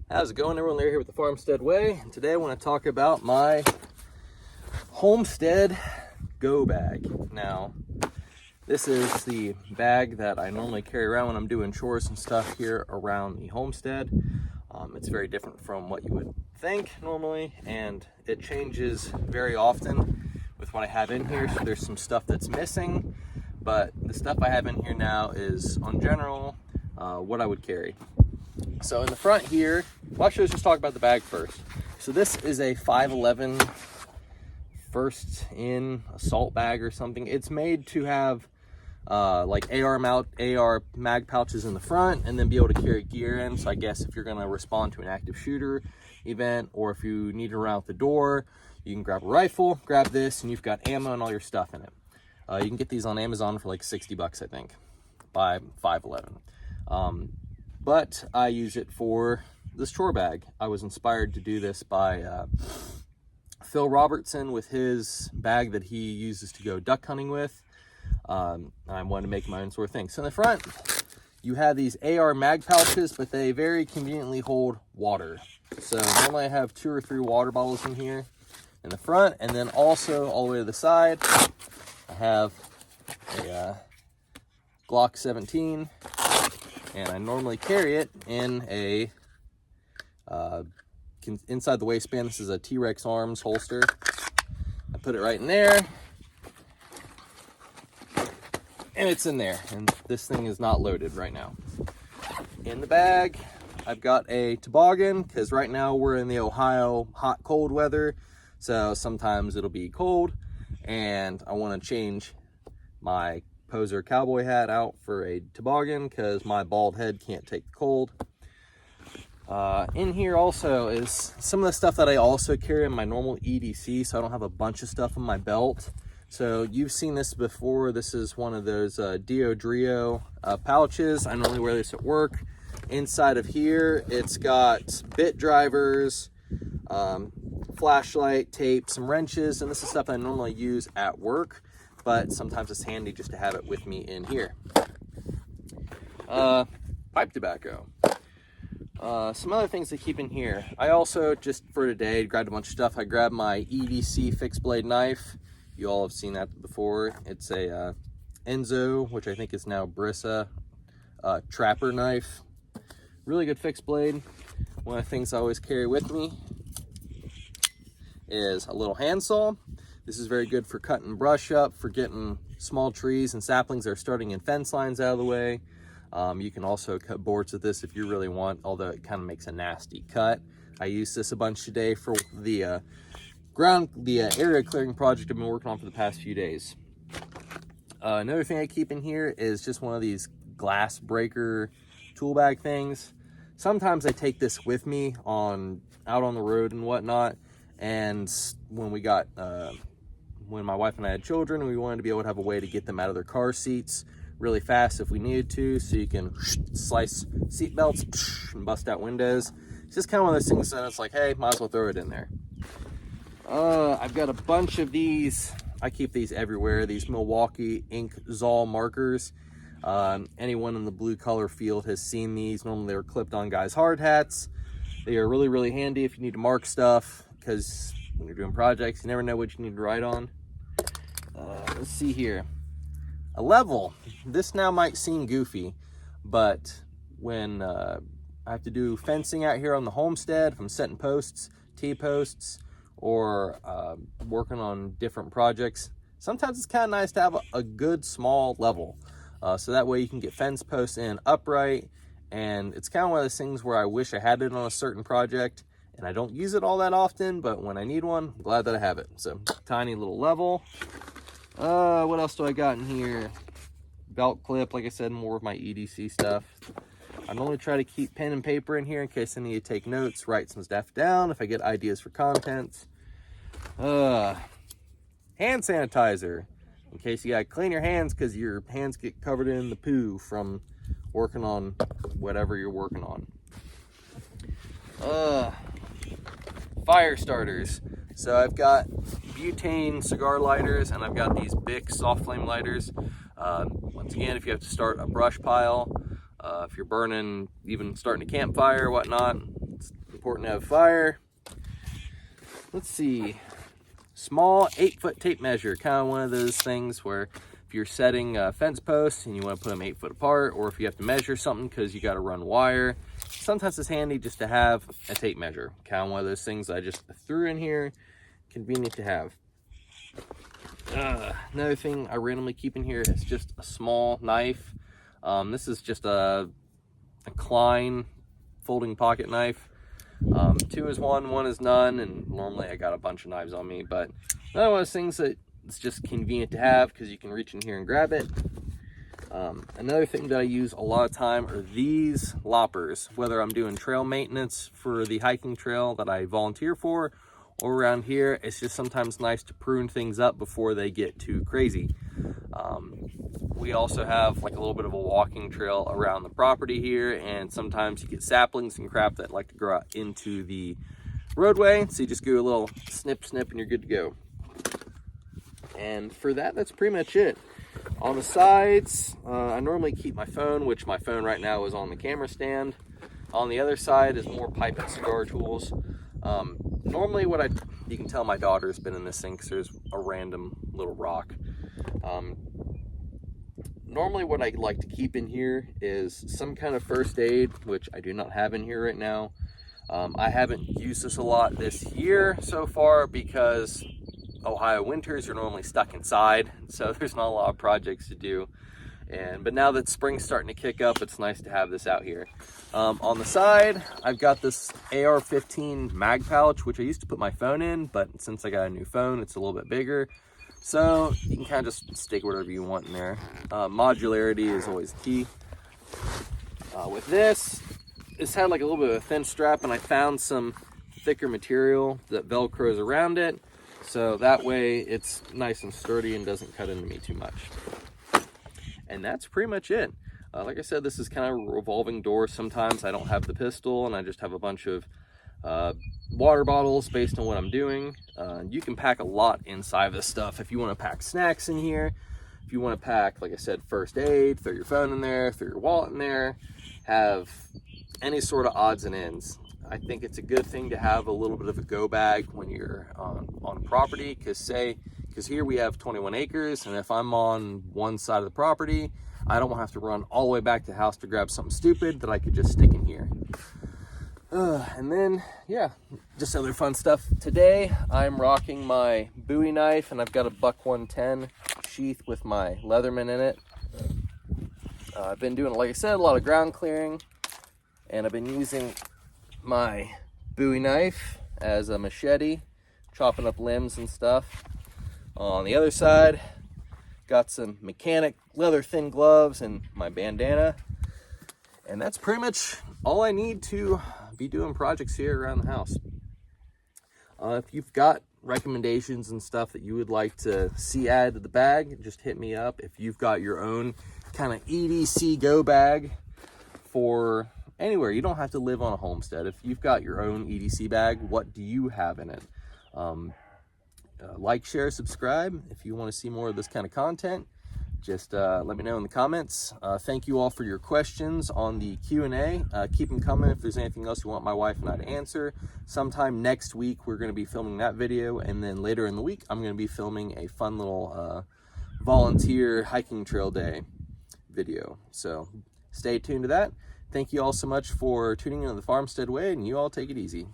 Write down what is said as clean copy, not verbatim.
How's it going, everyone? Larry here with the Farmstead Way, and today I want to talk about my Homestead Go Bag. Now, this is the bag that I normally carry around when I'm doing chores and stuff here around the homestead. It's very different from what you would think normally, and it changes very often with what I have in here. So there's some stuff that's missing, but the stuff I have in here now is, on general, what I would carry. So in the front here, well, actually, let's just talk about the bag first. So this is a 511 first in assault bag or something. It's made to have like AR mag pouches in the front and then be able to carry gear in. So I guess if you're going to respond to an active shooter event, or if you need to run out the door, you can grab a rifle, grab this, and you've got ammo and all your stuff in it. You can get these on Amazon for like 60 bucks, I think, by 511. But I use it for this chore bag. I was inspired to do this by Phil Robertson with his bag that he uses to go duck hunting with. I wanted to make my own sort of thing. So in the front, you have these AR mag pouches, but they very conveniently hold water. So normally I have 2 or 3 water bottles in here in the front, and then also all the way to the side, I have a Glock 17. And I normally carry it in a, inside the waistband. This is a T-Rex Arms holster. I put it right in there. And it's in there. And this thing is not loaded right now. In the bag, I've got a toboggan, because right now we're in the Ohio hot, cold weather. So sometimes it'll be cold. And I want to change my poser cowboy hat out for a toboggan because my bald head can't take the cold. In here also is some of the stuff that I also carry in my normal EDC, so I don't have a bunch of stuff on my belt. So you've seen this before. This is one of those Deodrio pouches. I normally wear this at work. Inside of here, it's got bit drivers, flashlight, tape, some wrenches, and this is stuff I normally use at work, but sometimes it's handy just to have it with me in here. Pipe tobacco. Some other things to keep in here. I also, just for today, grabbed a bunch of stuff. I grabbed my EDC fixed blade knife. You all have seen that before. It's a Enzo, which I think is now Brissa, trapper knife. Really good fixed blade. One of the things I always carry with me is a little handsaw. This is very good for cutting brush up, for getting small trees and saplings that are starting in fence lines out of the way. You can also cut boards with this if you really want, although it kind of makes a nasty cut. I use this a bunch today for the area clearing project I've been working on for the past few days. Another thing I keep in here is just one of these glass breaker tool bag things. Sometimes I take this with me out on the road and whatnot. And when we got when my wife and I had children, we wanted to be able to have a way to get them out of their car seats really fast if we needed to, so you can slice seat belts and bust out windows. It's just kind of one of those things that it's like, hey, might as well throw it in there. I've got a bunch of these. I keep these everywhere. These Milwaukee ink Zoll markers. Anyone in the blue collar field has seen these. Normally they're clipped on guys' hard hats. They are really, really handy if you need to mark stuff, because when you're doing projects, you never know what you need to write on. Let's see here. A level. This now might seem goofy, but when I have to do fencing out here on the homestead, if I'm setting posts, T-posts, or working on different projects, sometimes it's kind of nice to have a good small level. So that way you can get fence posts in upright, and it's kind of one of those things where I wish I had it on a certain project, and I don't use it all that often, but when I need one, I'm glad that I have it. So, tiny little level. What else do I got in here? Belt clip, like I said, more of my EDC stuff. I normally try to keep pen and paper in here in case I need to take notes, write some stuff down, if I get ideas for content. Hand sanitizer, in case you gotta clean your hands because your hands get covered in the poo from working on whatever you're working on. Fire starters. So I've got butane cigar lighters, and I've got these Bic soft flame lighters. Once again, if you have to start a brush pile, if you're burning, even starting a campfire or whatnot, it's important to have fire. Let's see. Small 8-foot tape measure, kind of one of those things where if you're setting fence posts and you want to put them 8 foot apart, or if you have to measure something because you got to run wire, sometimes it's handy just to have a tape measure. Kind of one of those things I just threw in here, convenient to have. Another thing I randomly keep in here is just a small knife. This is just a Klein folding pocket knife. 2 is 1, 1 is none, and normally I got a bunch of knives on me, but another one of those things that it's just convenient to have because you can reach in here and grab it. Another thing that I use a lot of time are these loppers, whether I'm doing trail maintenance for the hiking trail that I volunteer for, or around here, it's just sometimes nice to prune things up before they get too crazy. We also have like a little bit of a walking trail around the property here, and sometimes you get saplings and crap that like to grow out into the roadway, so you just do a little snip and you're good to go. And for that, that's pretty much it. On the sides, I normally keep my phone, which my phone right now is on the camera stand. On the other side is more pipe and cigar tools. Normally you can tell my daughter's been in this thing because there's a random little rock. Normally what I like to keep in here is some kind of first aid, which I do not have in here right now. I haven't used this a lot this year so far because Ohio winters, you're normally stuck inside, so there's not a lot of projects to do. But now that spring's starting to kick up, it's nice to have this out here. On the side, I've got this AR-15 mag pouch, which I used to put my phone in, but since I got a new phone, it's a little bit bigger. So you can kind of just stick whatever you want in there. Modularity is always key. With this had like a little bit of a thin strap, and I found some thicker material that velcros around it. So that way it's nice and sturdy and doesn't cut into me too much. And that's pretty much it. Like I said, this is kind of a revolving door. Sometimes I don't have the pistol and I just have a bunch of water bottles based on what I'm doing. You can pack a lot inside this stuff. If you want to pack snacks in here, if you want to pack, like I said, first aid, throw your phone in there, throw your wallet in there, have any sort of odds and ends. I think it's a good thing to have a little bit of a go bag when you're on a property, because here we have 21 acres, and if I'm on one side of the property, I don't have to run all the way back to the house to grab something stupid that I could just stick in here. And then, yeah, just other fun stuff. Today, I'm rocking my Bowie knife, and I've got a buck 110 sheath with my Leatherman in it. I've been doing, like I said, a lot of ground clearing, and I've been using my Bowie knife as a machete, chopping up limbs and stuff. On the other side, got some mechanic leather thin gloves and my bandana. And that's pretty much all I need to be doing projects here around the house. If you've got recommendations and stuff that you would like to see added to the bag, just hit me up. If you've got your own kind of EDC go bag for anywhere, you don't have to live on a homestead. If you've got your own EDC bag, what do you have in it? Like, share, subscribe. If you want to see more of this kind of content, just let me know in the comments. Thank you all for your questions on the Q&A. Keep them coming if there's anything else you want my wife and I to answer. Sometime next week, we're going to be filming that video, and then later in the week, I'm going to be filming a fun little volunteer hiking trail day video. So stay tuned to that. Thank you all so much for tuning into the Farmstead Way, and you all take it easy.